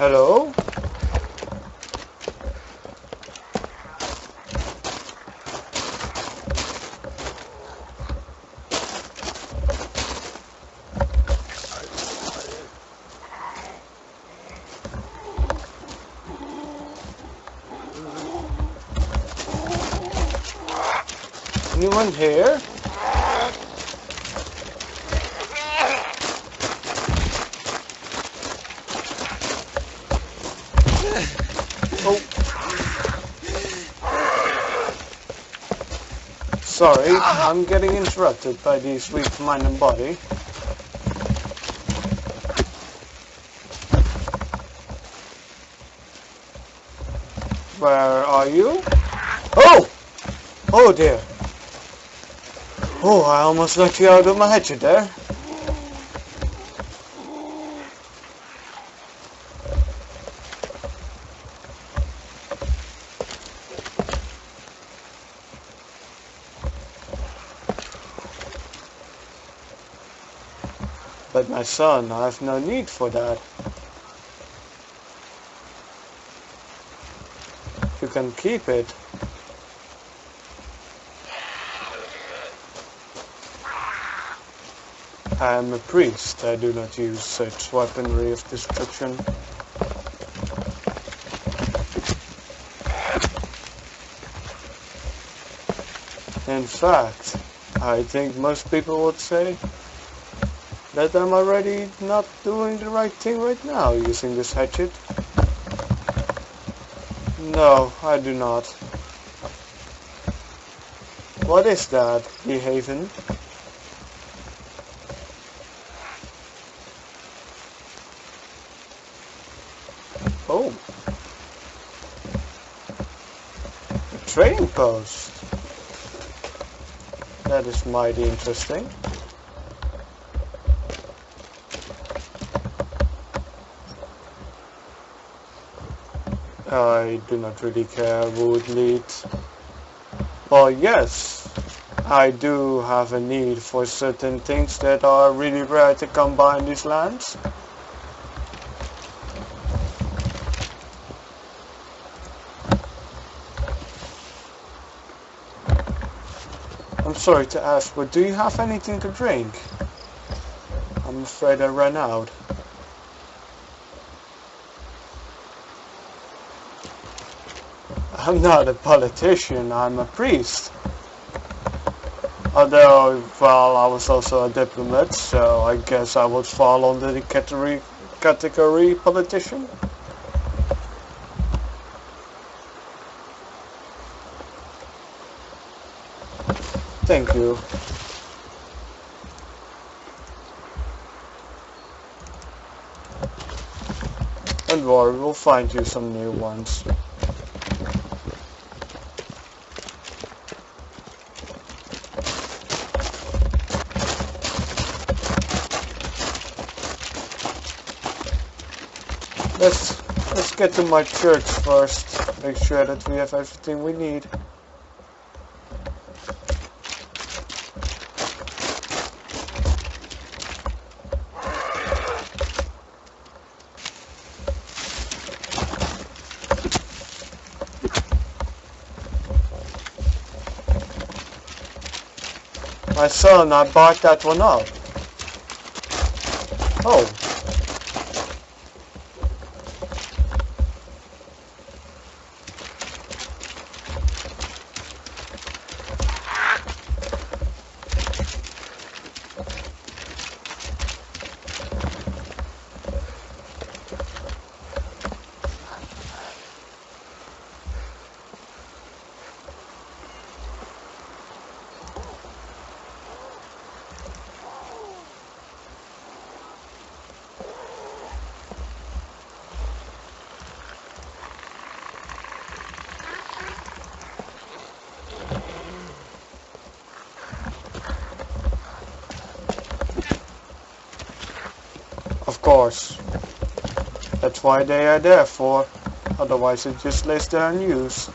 Hello? Anyone here? Oh. Sorry, I'm getting interrupted by this weak mind and body. Where are you? Oh! Oh dear. Oh, I almost knocked you out of my hatchet there. But my son, I have no need for that. You can keep it. I am a priest. I do not use such weaponry of destruction. In fact, I think most people would say that I'm already not doing the right thing right now using this hatchet. No, I do not. What is that, Behaven? Oh. A trading post. That is mighty interesting. I do not really care who would lead. Well, yes, I do have a need for certain things that are really rare to come by in these lands. I'm sorry to ask, but do you have anything to drink? I'm afraid I ran out. I'm not a politician, I'm a priest. Although, well, I was also a diplomat, so I guess I would fall under the category politician. Thank you. Don't worry, we'll find you some new ones. Let's get to my church first. Make sure that we have everything we need. My son, I bought that one up. Oh. Of course. That's why they are there for. Otherwise it just lays there unused.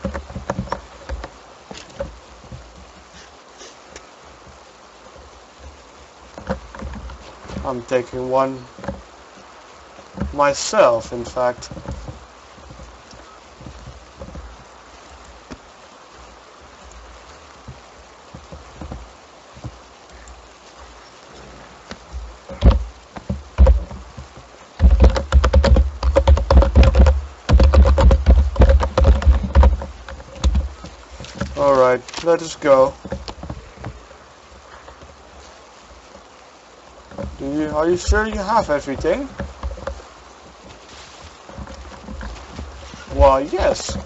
I'm taking one myself, in fact. Alright, let us go. Are you sure you have everything? Why, yes.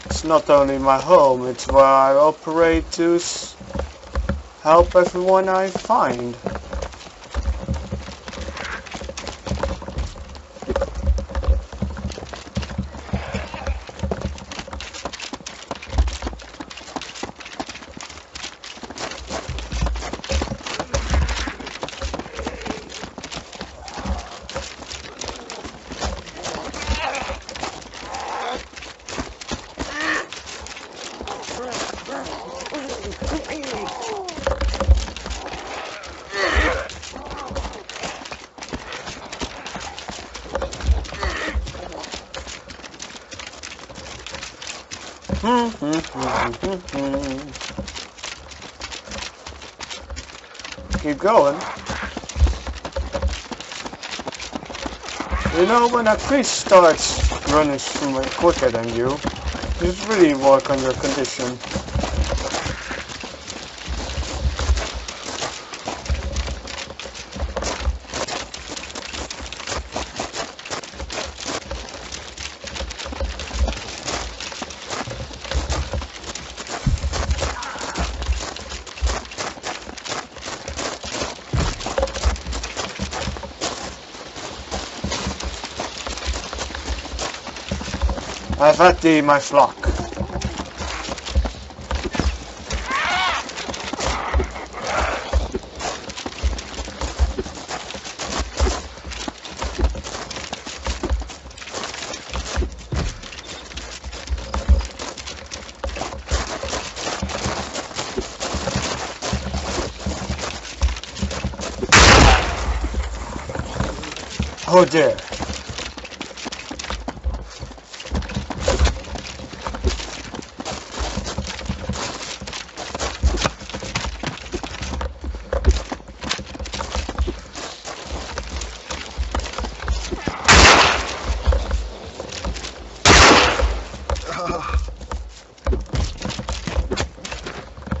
It's not only my home, it's where I operate to help everyone I find. Keep going. You know, when a priest starts running quicker than you just really work on your condition. I've had thee, my flock. Oh dear.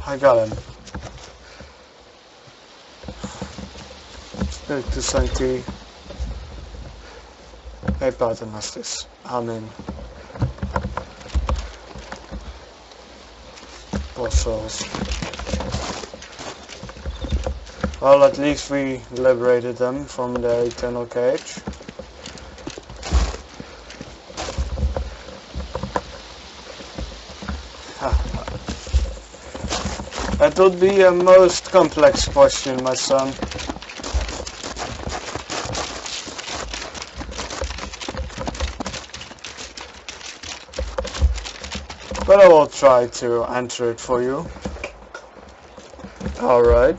I got him. Spiritus Sancti. Hey, Paternastis. Amen. Poor souls. Well, at least we liberated them from their eternal cage. That would be a most complex question, my son. But I will try to answer it for you. Alright.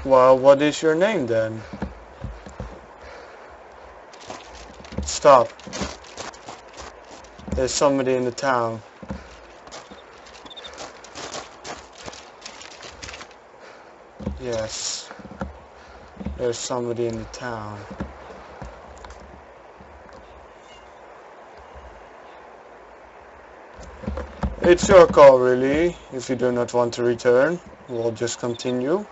Well, what is your name then? Stop. There's somebody in the town. Yes. There's somebody in the town. It's your call, really. If you do not want to return, we'll just continue.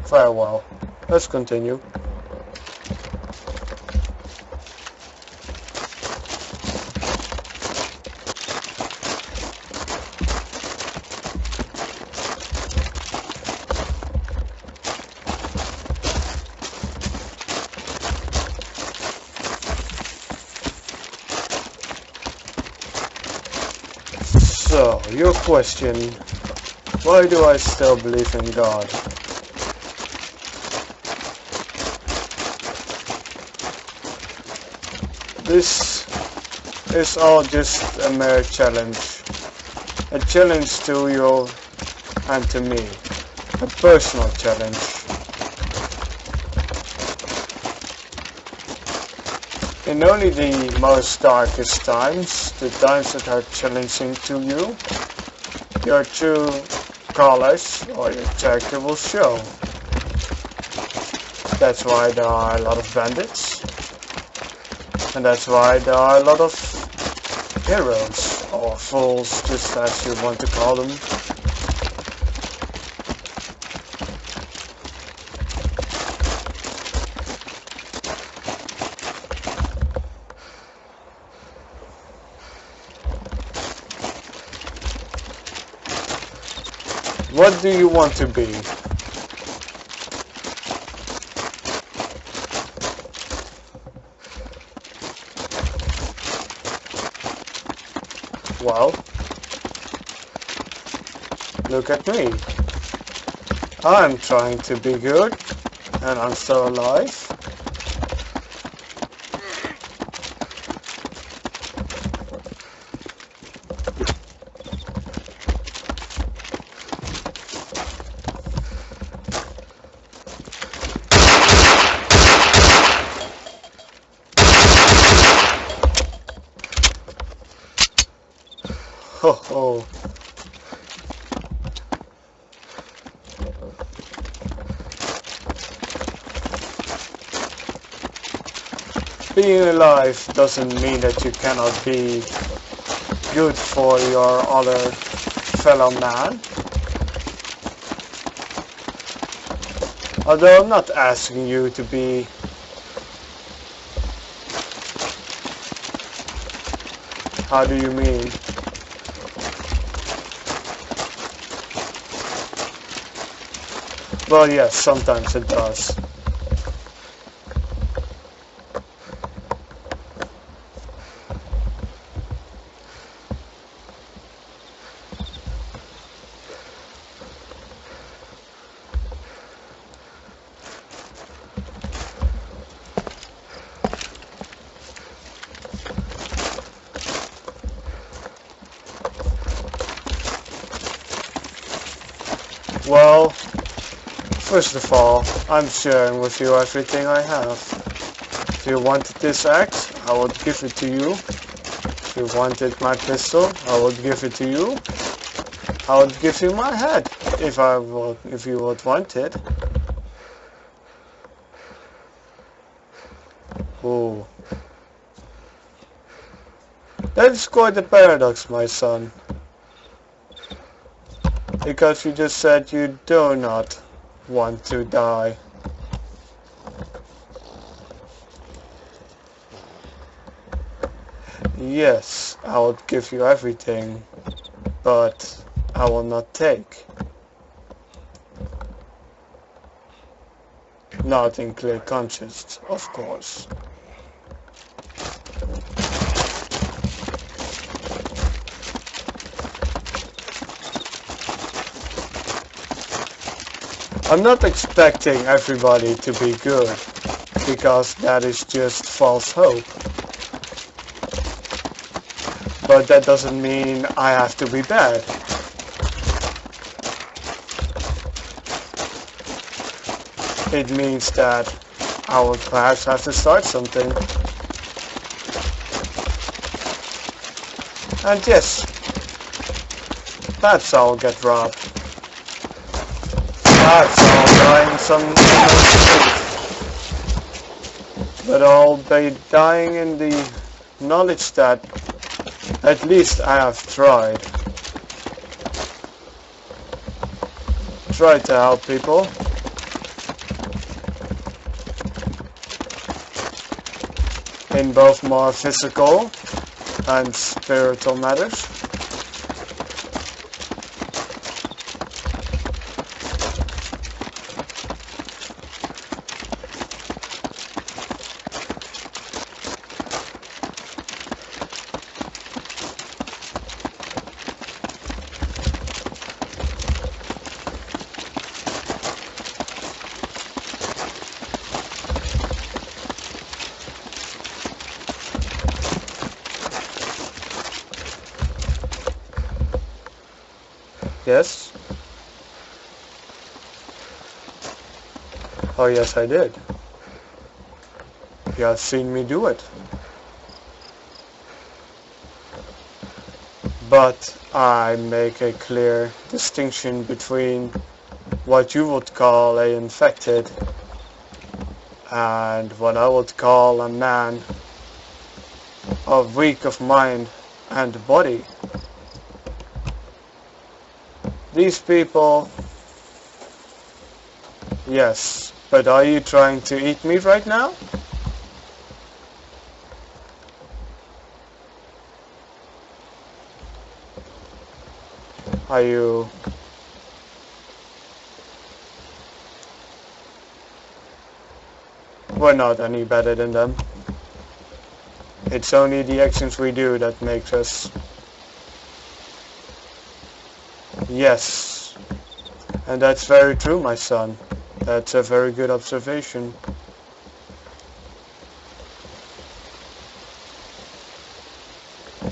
Farewell. Let's continue. So, your question, why do I still believe in God? This is all just a mere challenge. A challenge to you and to me. A personal challenge. In only the most darkest times, the times that are challenging to you, your true colors or your character will show. That's why there are a lot of bandits. And that's why there are a lot of heroes, or fools, just as you want to call them. What do you want to be? Well, look at me. I'm trying to be good, and I'm still alive. Ho ho. Being alive doesn't mean that you cannot be good for your other fellow man. Although I'm not asking you to be how do you mean? Well, yes, sometimes it does. Well, first of all, I'm sharing with you everything I have. If you wanted this axe, I would give it to you. If you wanted my pistol, I would give it to you. I would give you my head, if you would want it. Ooh. That is quite a paradox, my son. Because you just said you do not want to die. Yes, I would give you everything, but I will not take. Not in clear conscience, of course. I'm not expecting everybody to be good, because that is just false hope. But that doesn't mean I have to be bad. It means that I will perhaps have to start something. And yes, perhaps I'll get robbed. Perhaps I'll die in some street. But I'll be dying in the knowledge that at least I have tried. Tried to help people. In both more physical and spiritual matters. Yes? Oh yes, I did. You have seen me do it. But I make a clear distinction between what you would call a infected and what I would call a man of weak of mind and body. These people, yes, but are you trying to eat me right now? Are you... We're not any better than them. It's only the actions we do that makes us... Yes. And that's very true, my son. That's a very good observation.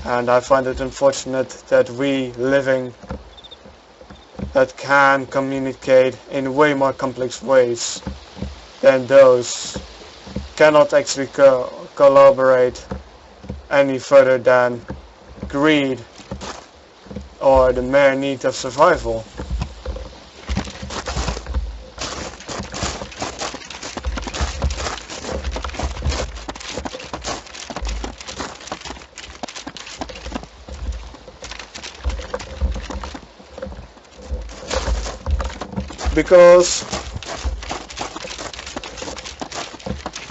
And I find it unfortunate that we living that can communicate in way more complex ways than those cannot actually collaborate any further than greed or the mere need of survival. Because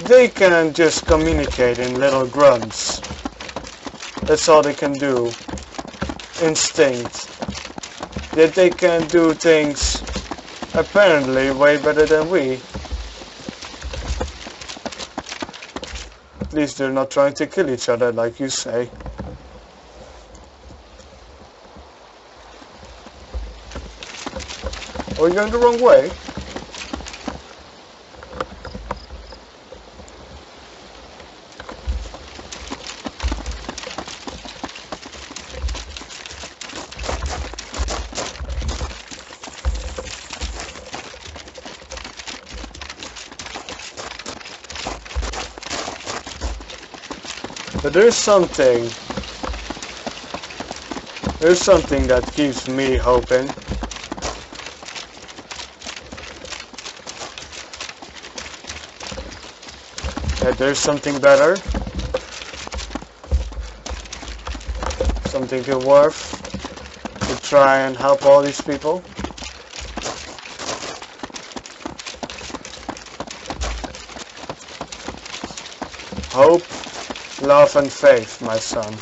they can just communicate in little grunts. That's all they can do. Instinct. Yet they can do things apparently way better than we. At least they're not trying to kill each other like you say. Are you going the wrong way? But there's something that keeps me hoping. That there's something better. Something worth to try and help all these people. Hope, love and faith, my son.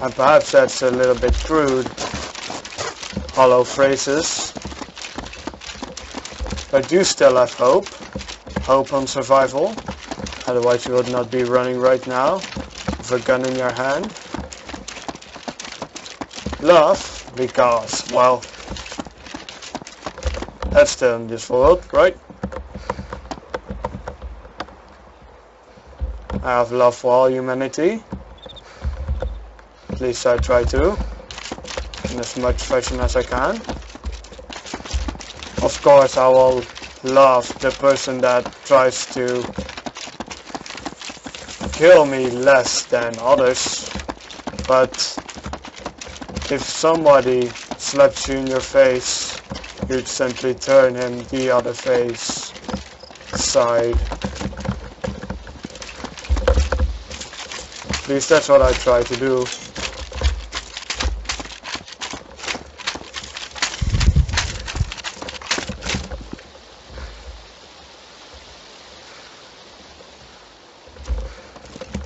And perhaps that's a little bit crude, hollow phrases. But you still have hope. Hope on survival. Otherwise you would not be running right now with a gun in your hand. Love, because, well, that's still in this world, right? I have love for all humanity. At least I try to, in as much fashion as I can. Of course I will love the person that tries to kill me less than others, but if somebody slaps you in your face, you'd simply turn him the other face side. At least that's what I try to do.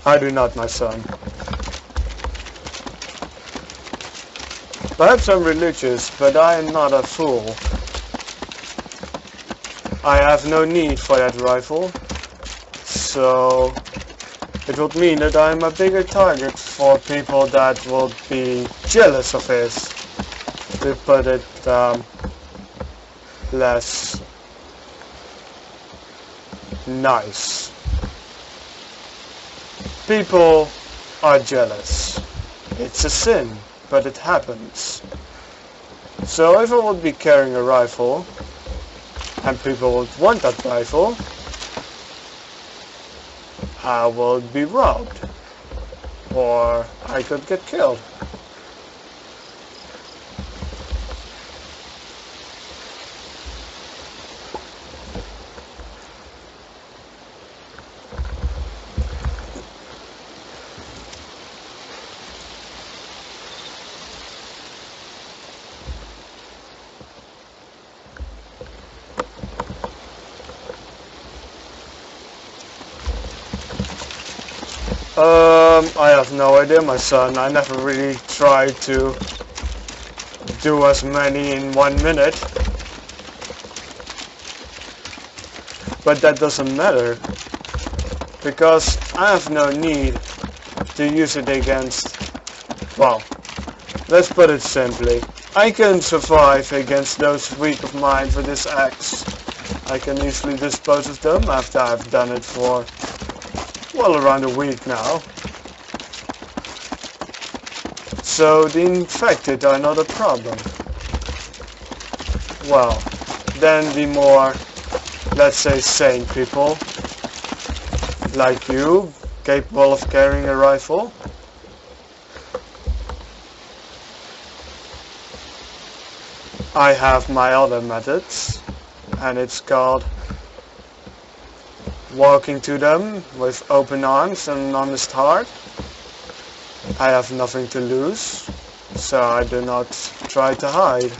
I do not, my son. Perhaps I'm religious, but I am not a fool. I have no need for that rifle, so it would mean that I'm a bigger target for people that will be jealous of his, to put it less nice. People are jealous. It's a sin, but it happens. So if I would be carrying a rifle, and people would want that rifle, I would be robbed. Or I could get killed. I have no idea, my son. I never really tried to do as many in 1 minute. But that doesn't matter, because I have no need to use it against, well, let's put it simply. I can survive against those weak of mine with this axe. I can easily dispose of them after I've done it for, well, around a week now. So the infected are not a problem. Well, then the more, let's say, sane people, like you, capable of carrying a rifle, I have my other methods, and it's called walking to them with open arms and an honest heart. I have nothing to lose, so I do not try to hide.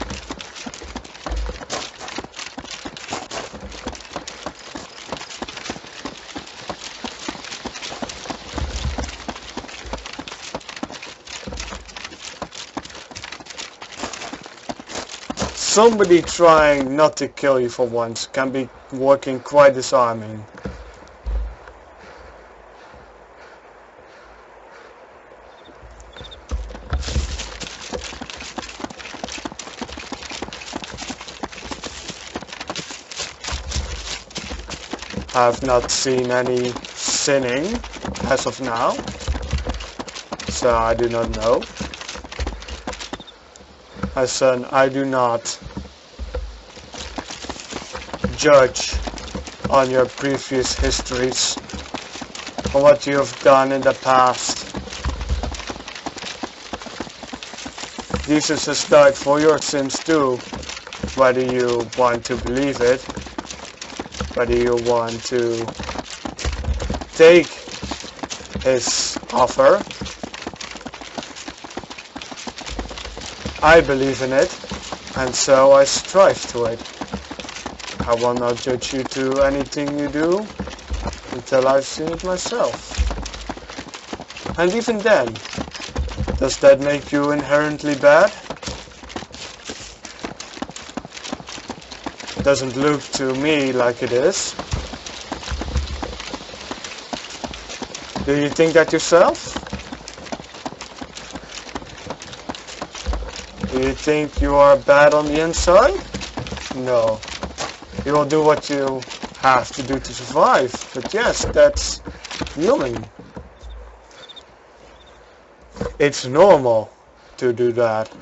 Somebody trying not to kill you for once can be working quite disarming. I have not seen any sinning as of now, so I do not know. My son, I do not judge on your previous histories, on what you have done in the past. Jesus has died for your sins too, whether you want to believe it, whether you want to take his offer. I believe in it, and so I strive to it. I will not judge you to anything you do until I've seen it myself. And even then, does that make you inherently bad? Doesn't look to me like it is. Do you think that yourself? Do you think you are bad on the inside? No. You will do what you have to do to survive. But yes, that's human. It's normal to do that.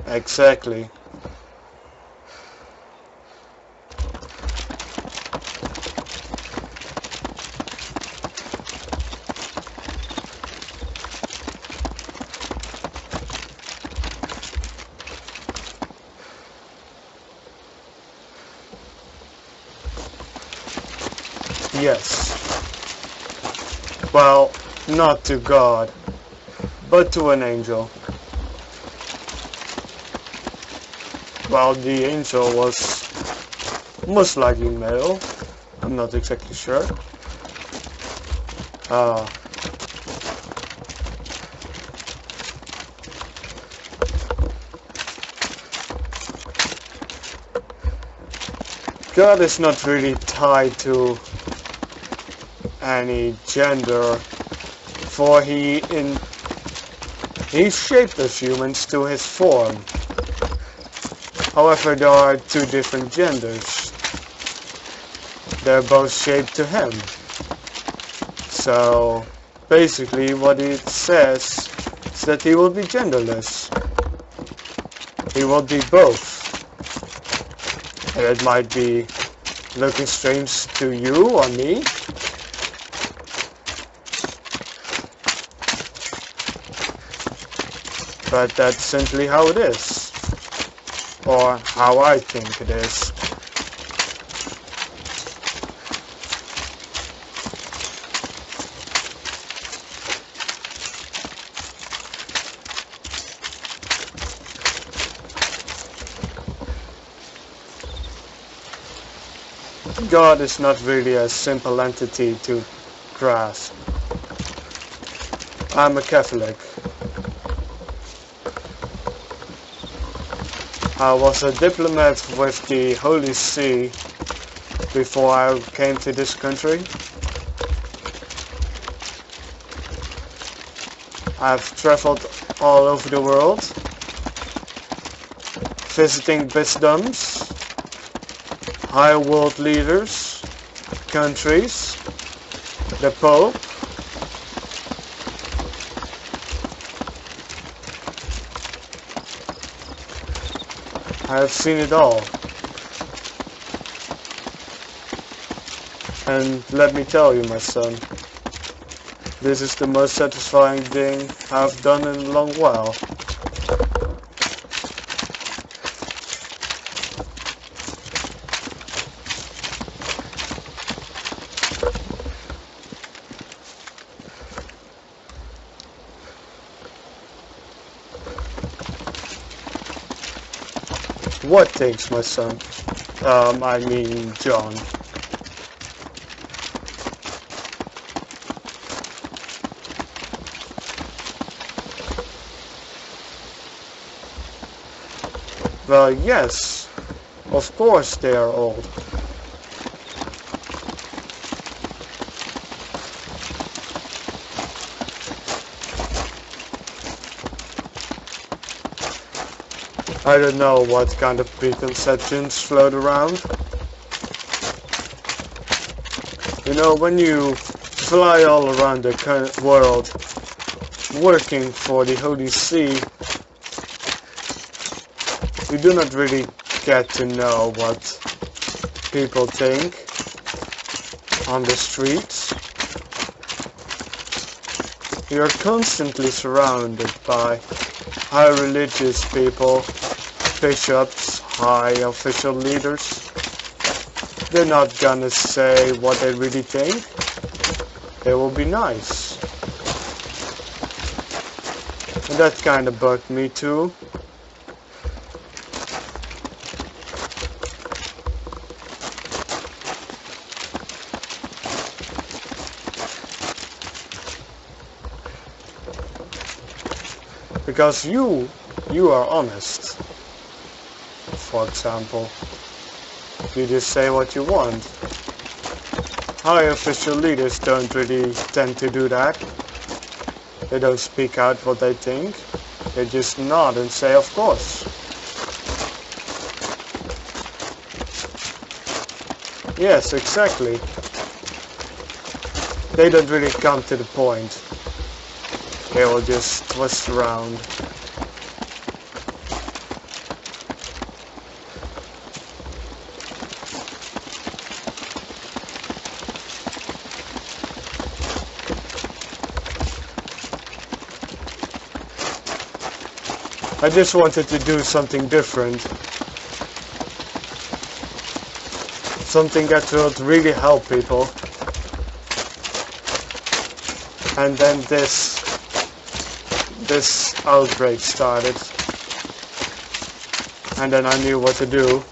Exactly. Yes. Well, not to God, but to an angel. Well, the angel was most likely male. I'm not exactly sure. God is not really tied to any gender, for he shaped us humans to his form. However, there are two different genders. They're both shaped to him. So basically what it says is that he will be genderless. he will be both. And it might be looking strange to you or me, but that's simply how it is, or how I think it is. God is not really a simple entity to grasp. I'm a Catholic. I was a diplomat with the Holy See before I came to this country. I've traveled all over the world, visiting bisdoms, high world leaders, countries, the Pope, I have seen it all. And let me tell you, my son, this is the most satisfying thing I've done in a long while. What things, my son? I mean, John. Well, yes, of course they are old. I don't know what kind of preconceptions float around. You know, when you fly all around the world working for the Holy See, you do not really get to know what people think on the streets. You are constantly surrounded by high religious people, bishops, high official leaders. They're not gonna say what they really think. They will be nice. And that kinda bugged me too. Because you are honest. For example, you just say what you want. High official leaders don't really tend to do that. They don't speak out what they think. They just nod and say, of course. Yes, exactly. They don't really come to the point. They will just twist around. I just wanted to do something different. Something that would really help people. And then this outbreak started. And then I knew what to do.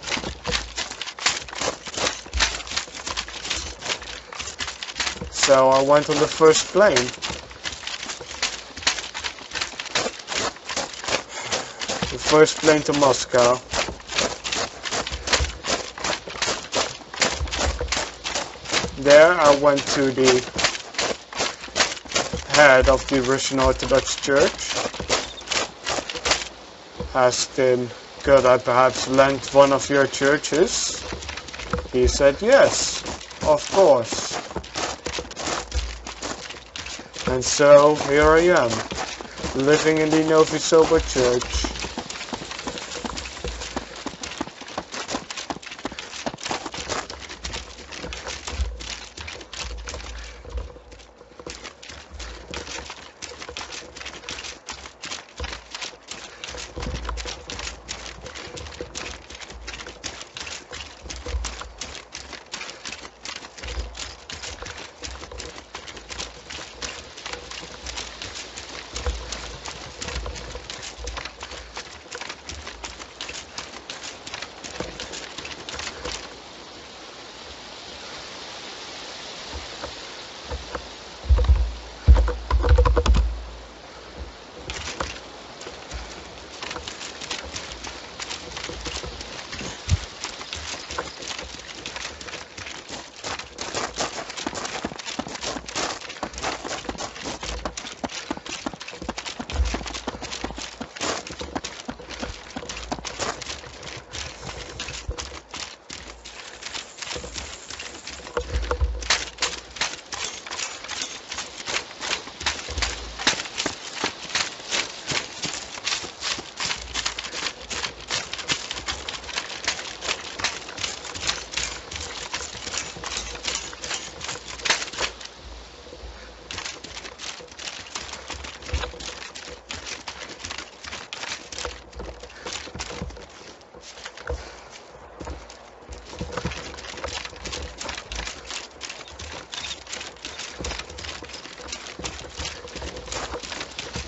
So I went on the first plane. The first plane to Moscow. There I went to the head of the Russian Orthodox Church. Asked him, could I perhaps lend one of your churches? He said yes, of course. And so here I am, living in the Novi Sobor Church.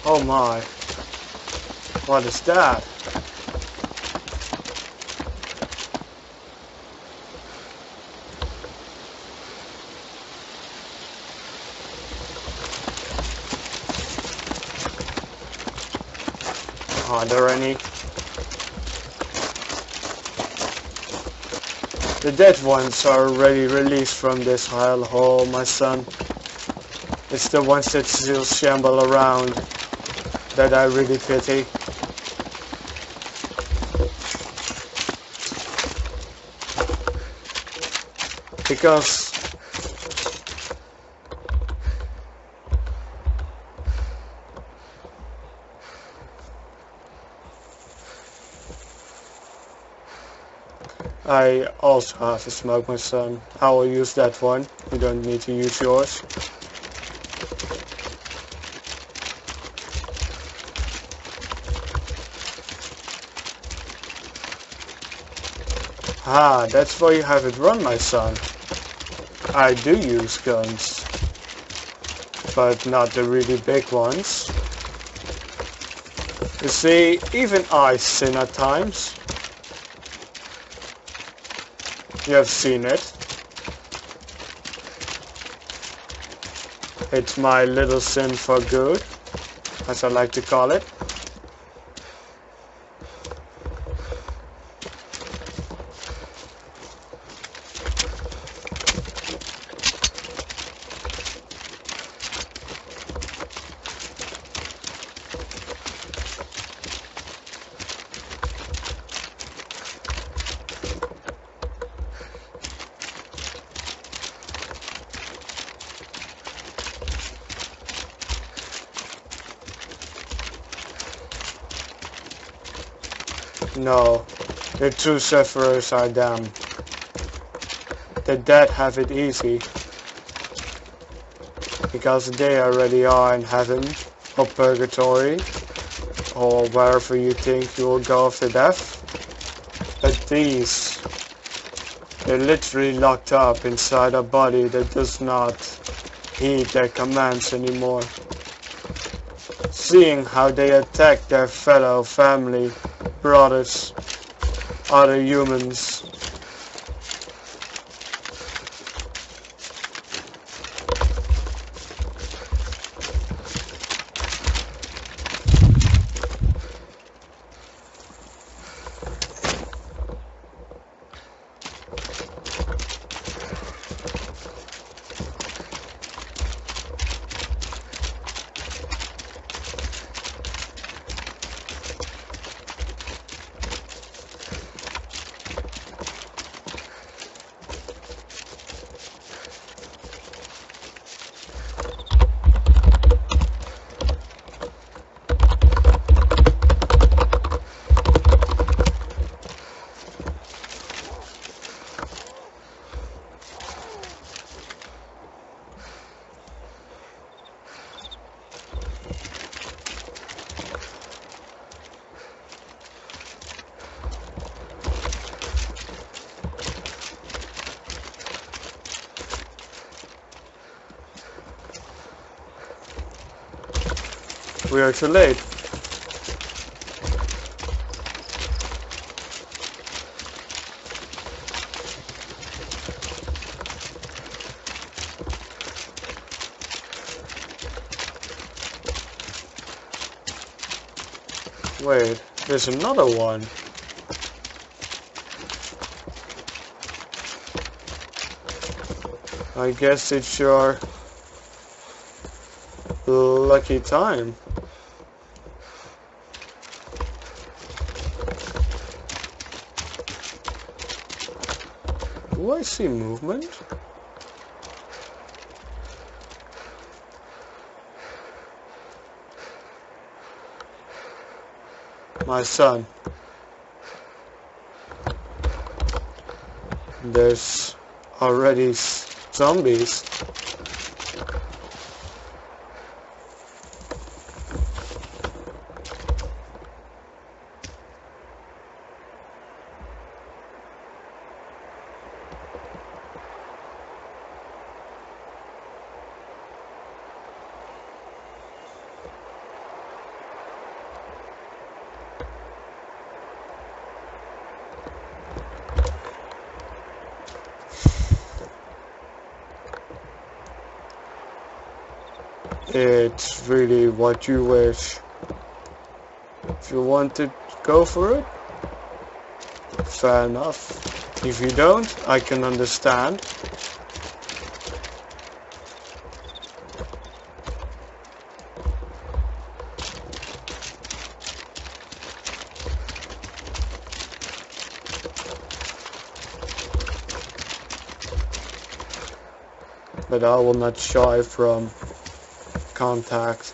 Oh my. What is that? Are there any? The dead ones are already released from this hellhole, my son. It's the ones that still shamble around that I really pity. Because I also have a smoke, my son. I will use that one. You don't need to use yours. Ah, that's why you have it run, my son. I do use guns, but not the really big ones. You see, even I sin at times. You have seen it. It's my little sin for good, as I like to call it. No, the true sufferers are them. The dead have it easy, because they already are in heaven, or purgatory, or wherever you think you will go after death. But these, they're literally locked up inside a body that does not heed their commands anymore. Seeing how they attack their fellow family, brothers, other humans. We are too late. Wait, there's another one. I guess it's your lucky time. Do I see movement? My son. There's already zombies. It's really what you wish. If you want to go for it, fair enough. If you don't, I can understand. But I will not shy from contact.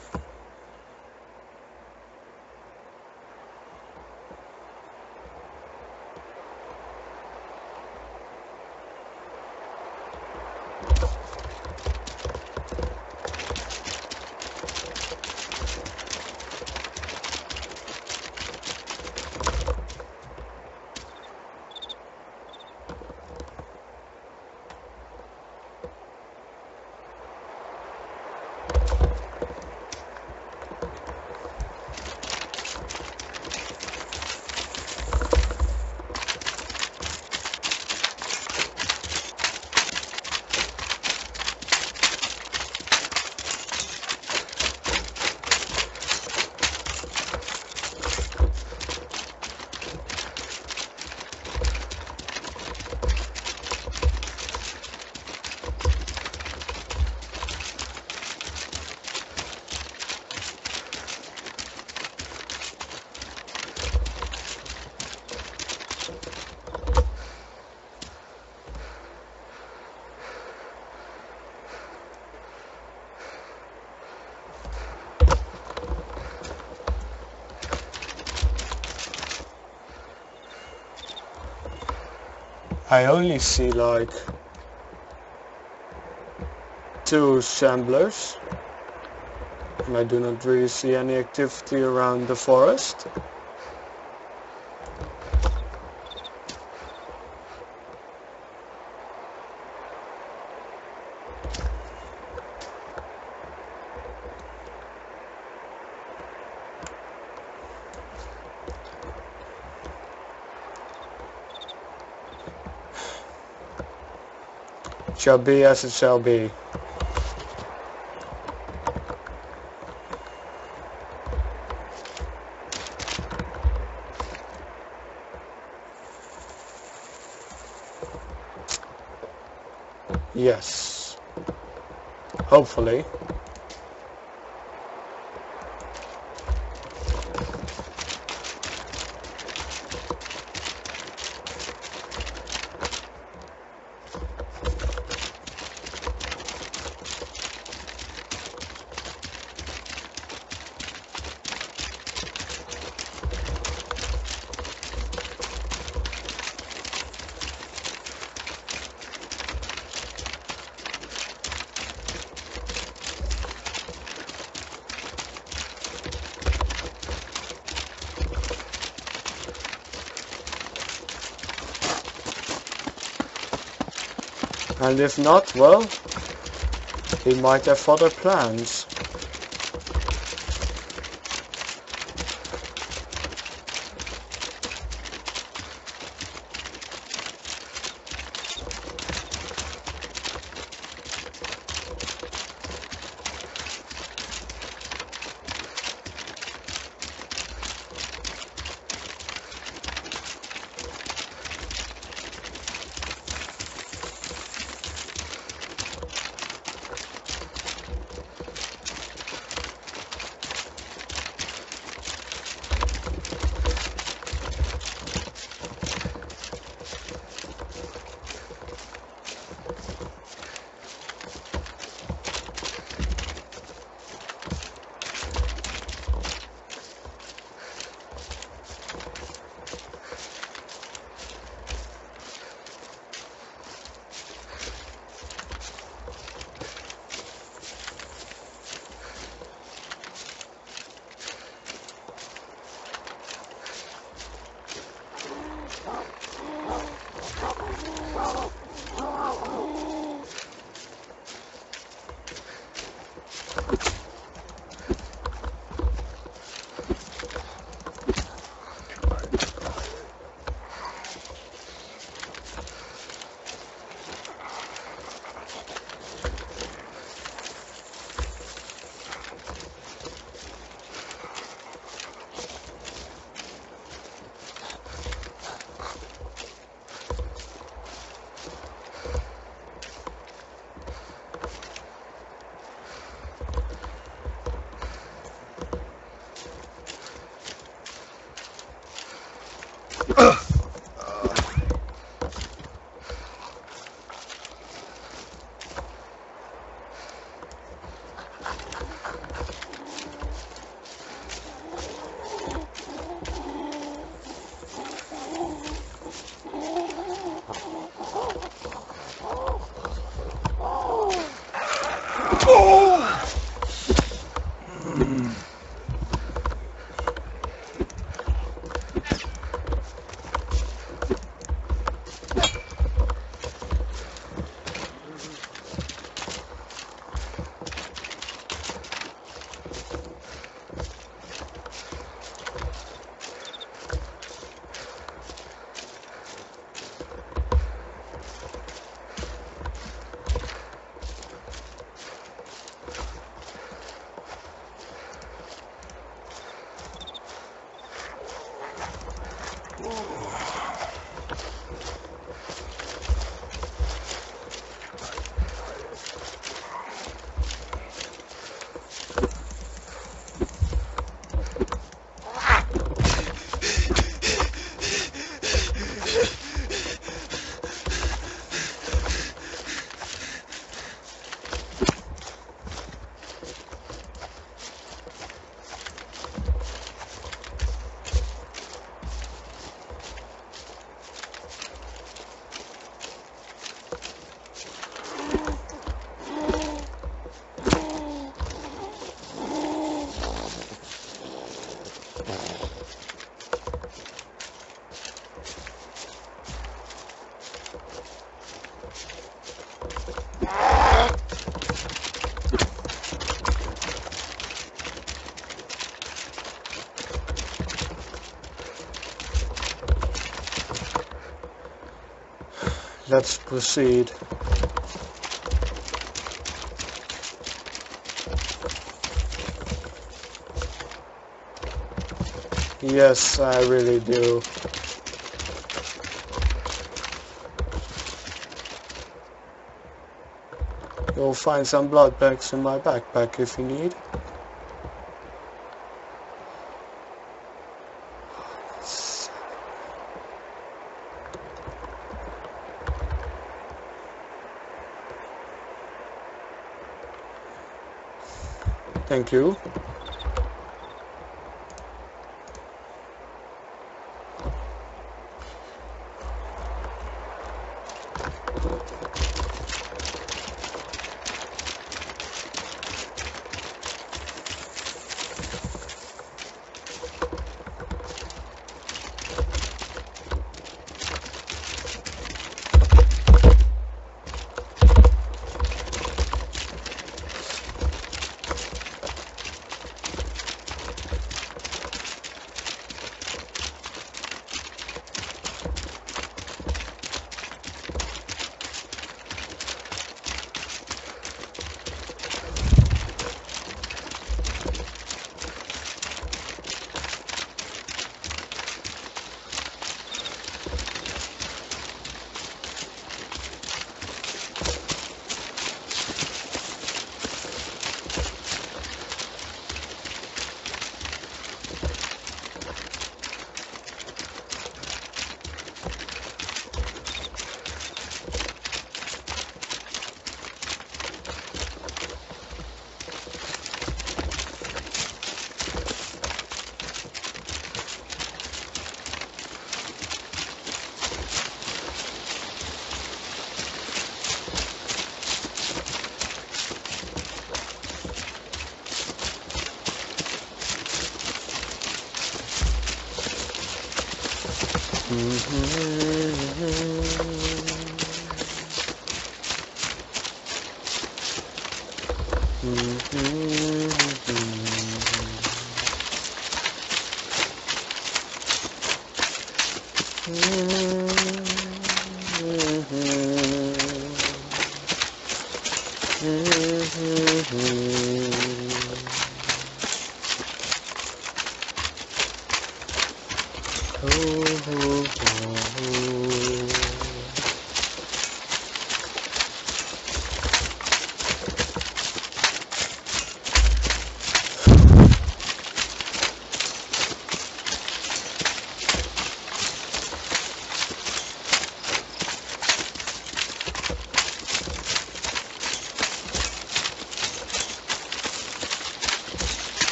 I only see like 2 assemblers, and I do not really see any activity around the forest. Shall be as it shall be. Yes. Hopefully. And if not, well, he might have other plans. Let's proceed. Yes, I really do. You'll find some blood bags in my backpack if you need. Thank you.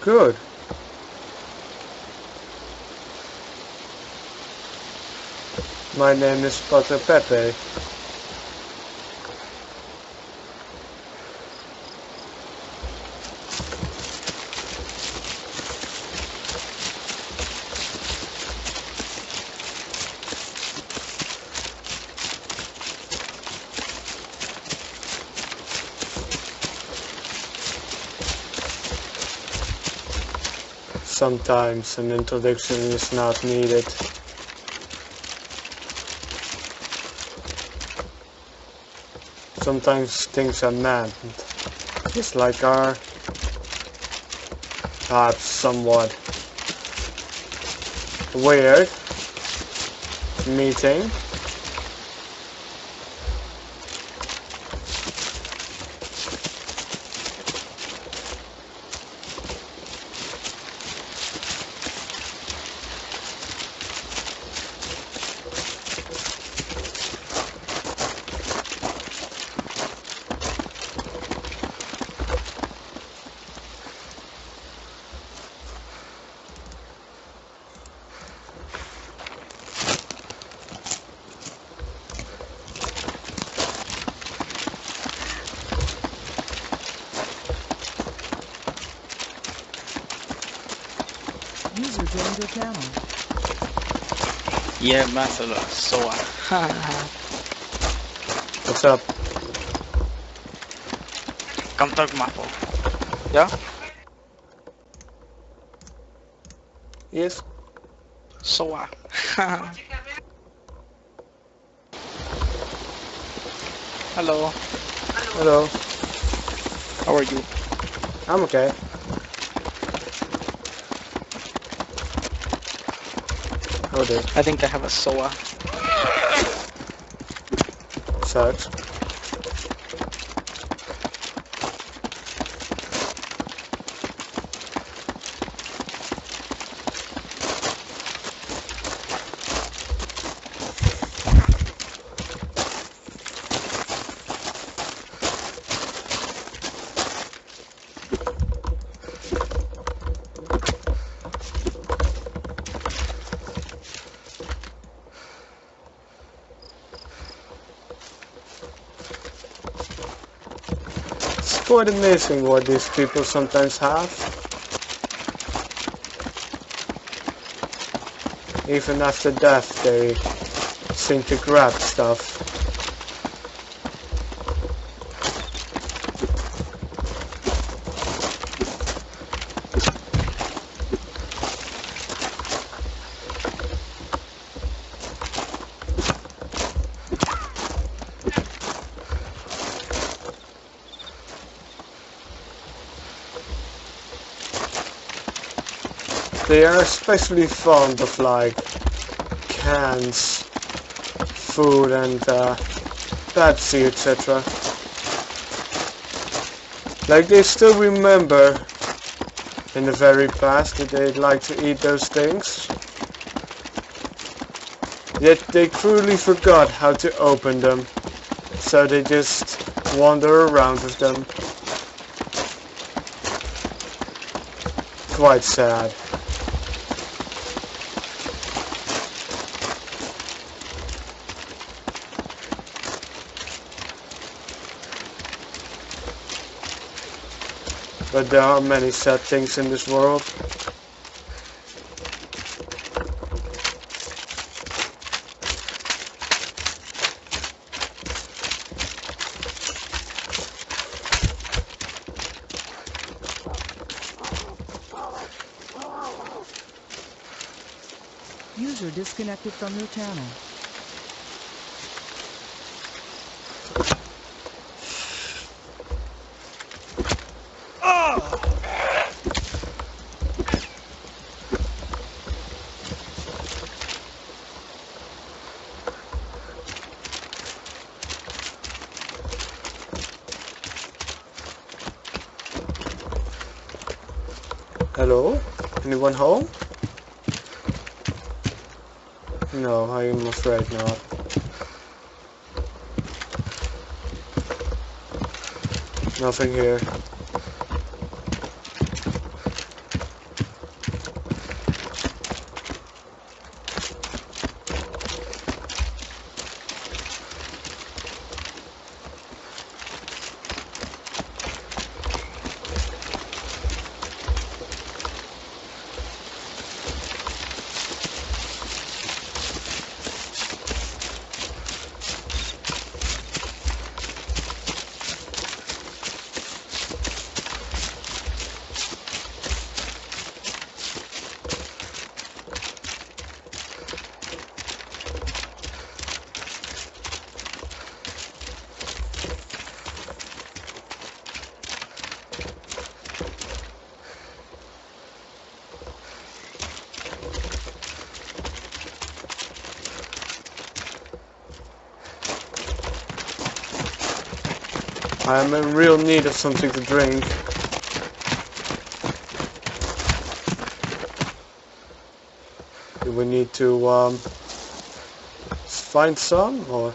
Good. My name is Potter Pepe. Sometimes an introduction is not needed. Sometimes things are meant, just like our perhaps somewhat weird meeting. User joined your channel. Yeah, Master Soa. What's up? Come talk, Mapo. Yeah? Yes? Soa. Hello. Hello. How are you? I'm okay. Oh dear. I think I have a Soa. Sucks. It's quite amazing what these people sometimes have. Even after death, they seem to grab stuff. They are especially fond of like cans, food and Pepsi, etc. Like they still remember in the very past that they'd like to eat those things. Yet they cruelly forgot how to open them, so they just wander around with them. Quite sad. But there are many sad things in this world. User disconnected from your channel. Hello? Anyone home? No, I am afraid not. Nothing here. I am in real need of something to drink. Do we need to find some, or?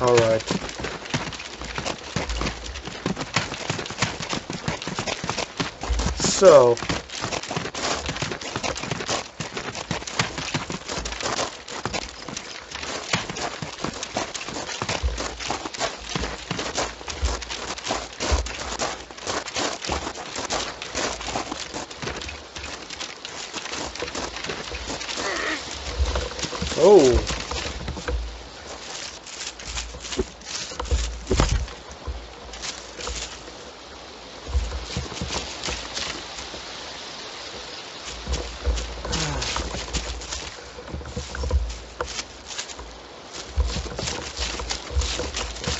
Alright. So. Oh.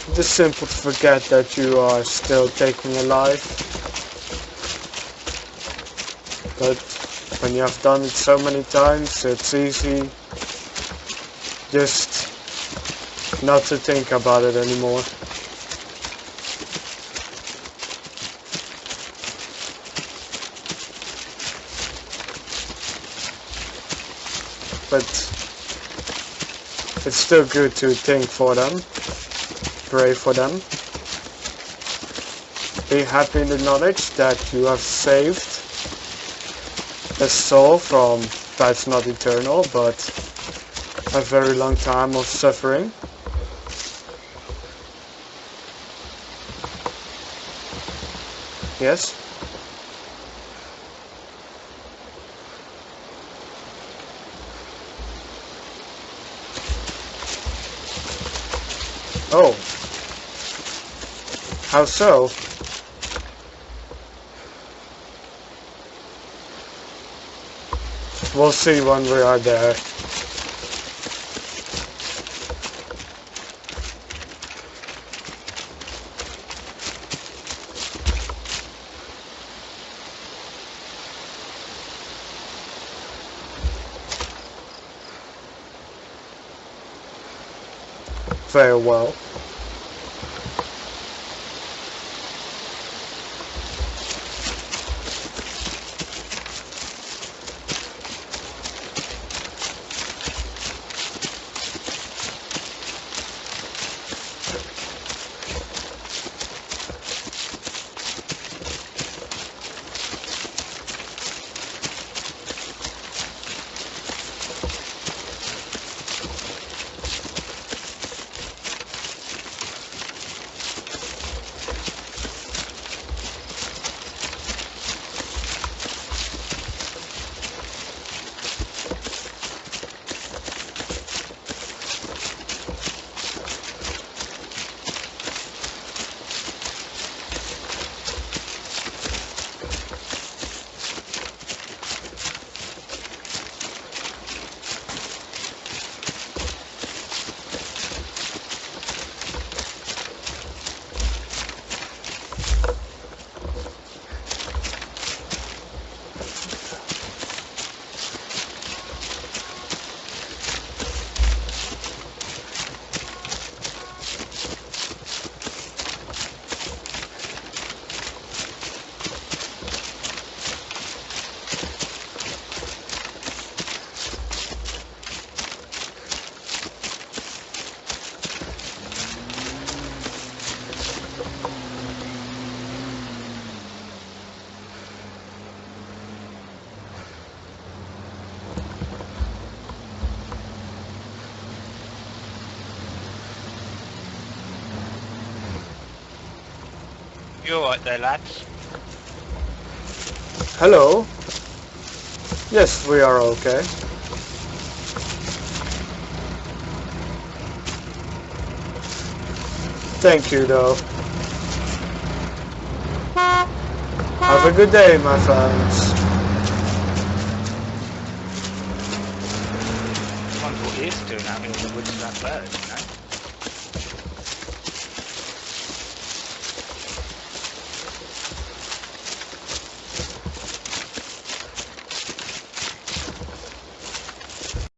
It is simple to forget that you are still taking a life. But when you have done it so many times, it's easy just not to think about it anymore. But it's still good to think for them, pray for them. Be happy in the knowledge that you have saved a soul from, that's not eternal, but a very long time of suffering. Yes? Oh. How so? We'll see when we are there. Very well. You alright there, lads? Hello? Yes, we are okay. Thank you, though. Have a good day, my friends.